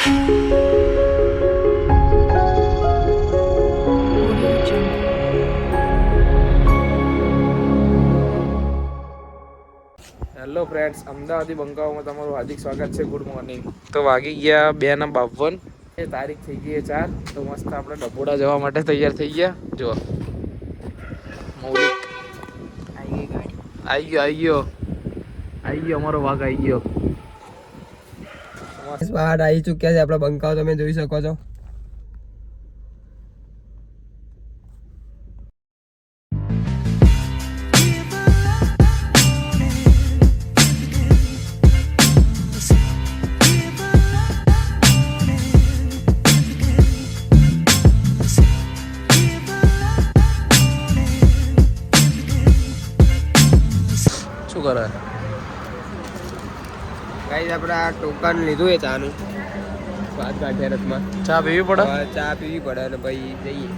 Hello friends, અમદાવાદી બંકાઓમાં તમારું હાર્દિક સ્વાગત છે. Good morning. તો વાગી ગયા 2:52. એ તારીખ થઈ ગઈ 4. તો મસ્ત આપણે ડભોડા જવા માટે તૈયાર થઈ ગયા. જો મૌલિક આવી ગયો અમારો વાઘ આવી ગયો. બહાર આવી ચુક્યા છે આપણા બંકાઓ, તમે જોઈ શકો છો. શું કરે ગાઈસ આપણે આ ટોકન લીધું એ ચાનું સ્વાદ ગાંઠિયારસમાં. ચા પીવી પડે? ચા પીવી પડે અને પછી જઈએ.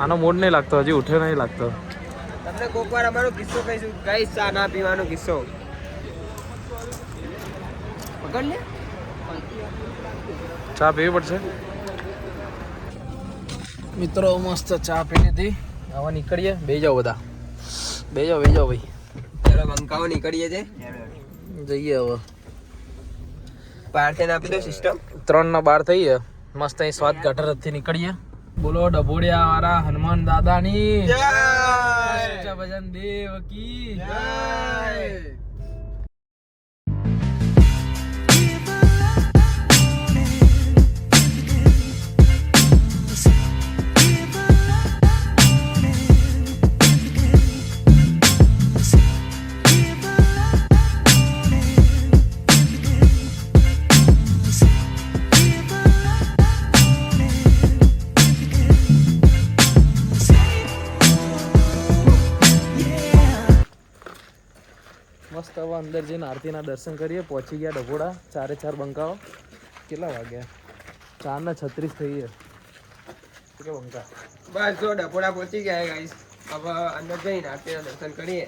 આનો મૂડ નહીં લાગતો, હજી ઉઠ્યો નહીં લાગતો. તમને કોક વાર અમારો કિસ્સો કહીશું ગાઈસ, ચા ના પીવાનો કિસ્સો. પકડ લે, ચા પીવી પડશે. મિત્રો મસ્ત ચા પી લીધી. હવે નીકળીએ. બે જાઓ બધા, બે જાઓ ભાઈ. ચાલો બંકાઓ નીકળીએ છે, જઈએ હવે. પાર્સલ આપી દો સિસ્ટમ. 3:12 થઈ ગયા. મસ્ત અહીં સ્વાદ ગટરથી નીકળીએ. બોલો ડભોડિયા વાળા હનુમાન દાદાની જય, ભજન દેવ કી જય. મસ્ત હવે અંદર જઈને આરતીના દર્શન કરીએ. પહોંચી ગયા ડભોડા. 4:04 બંકાઓ. કેટલા વાગ્યા? 4:36 થઈ ગયા. કે બંકા બસ જો ડભોડા પહોંચી ગયા ગાઈસ. હવે અંદર જઈને આરતીના દર્શન કરીએ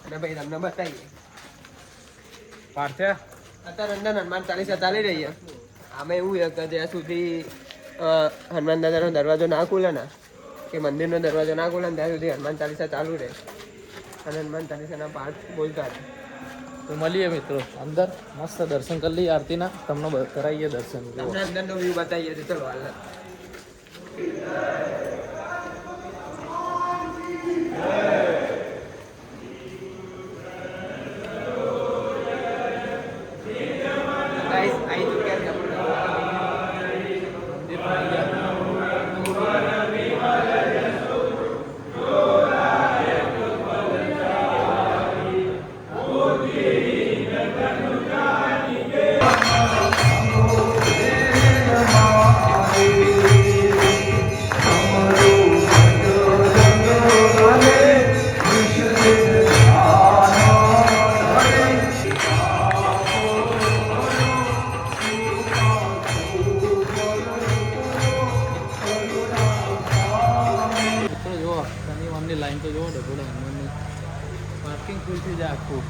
અને ભાઈ તમને બતાવીએ. પાર્થ્યા અત્યારે અંદર હનુમાન ચાલીસા ચાલી રહી છે. આમાં એવું છે કે જ્યાં સુધી હનુમાન દાદાનો દરવાજો ના ખુલે ને, કે મંદિરનો દરવાજો ના ખુલે ને ત્યાં સુધી હનુમાન ચાલીસા ચાલુ રહે અને હનુમાન ચાલીસાના પાઠ બોલતા રહે. તો મળીએ મિત્રો અંદર. મસ્ત દર્શન કરી લઈએ આરતીના. તમને કરાવીએ દર્શન. તમને અંદરનો વ્યૂ બતાવીએ છીએ. ચલો હાલ. ગાઈસ આઈ ચૂક્યા લાઈન તો જોવો ડભોડા હનુમાનની. પાર્કિંગ ફૂલ થઈ જાય આખું.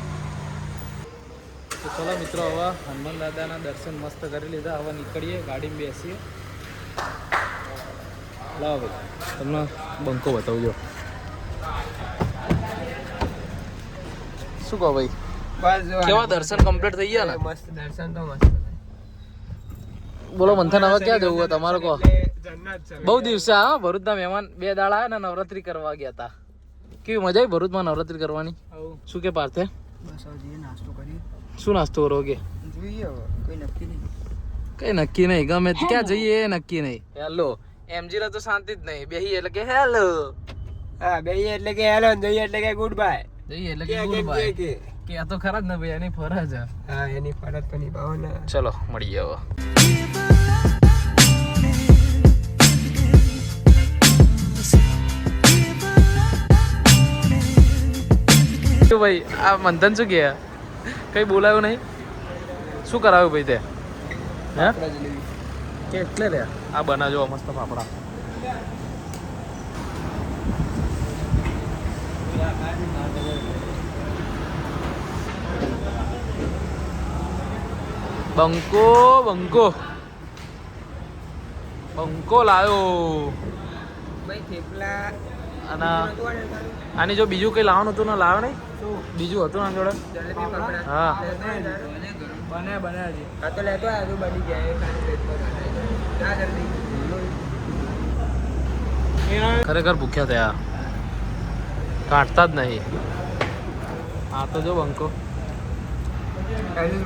તો ચલો મિત્રો, હવે હનુમાન દાદાના દર્શન મસ્ત કરી લીધા. હવે નીકળીએ, ગાડીમાં બેસીએ. લાવો ભાઈ, તમને બંકો બતાવજો. શું કહો ભાઈ? બસ કેવા દર્શન કમ્પ્લીટ થઈ ગયા ને? મસ્ત દર્શન તો મસ્ત. બોલો મંથન, હવે ક્યાં જવું હોય તમારે કહો? જન્નત છે. બહુ દિવસે હા ભરૂચના મહેમાન 2 દાડા આવ્યા ને નવરાત્રી કરવા ગયા હતા. કેવી મજા આવી ભરૂચમાં નવરાત્રી કરવાની? શું કે પાર્થે? બસ હવે નાસ્તો કરીએ. શું નાસ્તો કરો કે? જોઈએ હવે, કોઈ નક્કી નહીં. કઈ નક્કી નહીં, ગમે ક્યાં જઈએ એ નક્કી નહીં. હેલો એમજી તો શાંતિ જ નહીં. બેહી એટલે કે હેલો, હા બેહીએ એટલે કે હેલો, જોઈએ એટલે કે ગુડ બાય. જઈએ એટલે કે ગુડ બાય. કે આ તો ખરા જ ને ભાઈ, એની ફરજ. હા એની ફરજ તો નિભાવો ને. ચલો મળીએ હવે. ભાઈ આ મંથન શું કે કઈ બોલાયું નહીં? શું કરાવ્યું ભાઈ તે? હે કે એટલે રે આ બનાજો મસ્ત ફાફડા. બંકો બંકો બંકો લાવ્યો ભાઈ થેપલા અને આની જો બીજું કઈ લાવવાનું હતું ને લાવે નહીં બીજું હતું ને જોડે જલેબી ફાફડા હા બને હજી હા તો લેતો આવ્યા તું બની જાય ના જલ્દી ખરેખર ભૂખ્યા થયા કાઢતા જ નહીં હા તો જો બંકો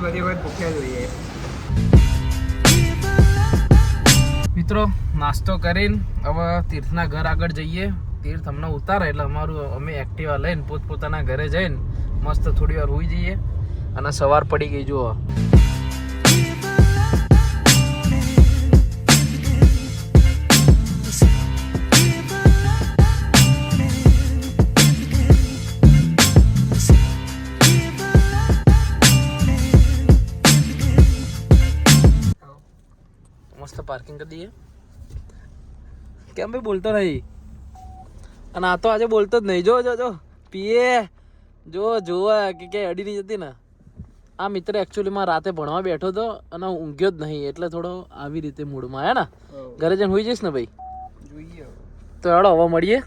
બધી વખત ભૂખ્યા જોઈએ મિત્રો નાસ્તો કરીને હવે તીર્થના ઘર આગળ જઈએ તીર્થ અમને ઉતારે એટલે અમારું અમે એક્ટિવા લઈને પોતપોતાના ઘરે જઈને મસ્ત થોડી વાર હોઈ જઈએ અને સવાર પડી ગઈ જુઓ મસ્ત પાર્કિંગ કરી દઈએ કેમ ભાઈ બોલતો નહીં અને આ તો આજે બોલતો જ નહીં જો જો જો પીએ જો જોવા કે ક્યાંય અડી નહીં જતી ને આ મિત્ર એકચ્યુઅલીમાં રાતે ભણવા બેઠો હતો અને ઊંઘ્યો જ નહીં એટલે થોડો આવી રીતે મૂડમાં આવ્યા ને ઘરે જઈને હોઈ જઈશ ને ભાઈ જોઈએ તો હેડો હવે મળીએ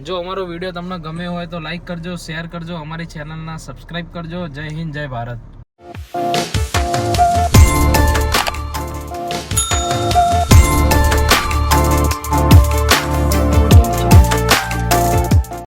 જો અમારો વિડીયો તમને ગમે હોય તો લાઈક કરજો શેર કરજો અમારી ચેનલના સબસ્ક્રાઈબ કરજો જય હિન્દ જય ભારત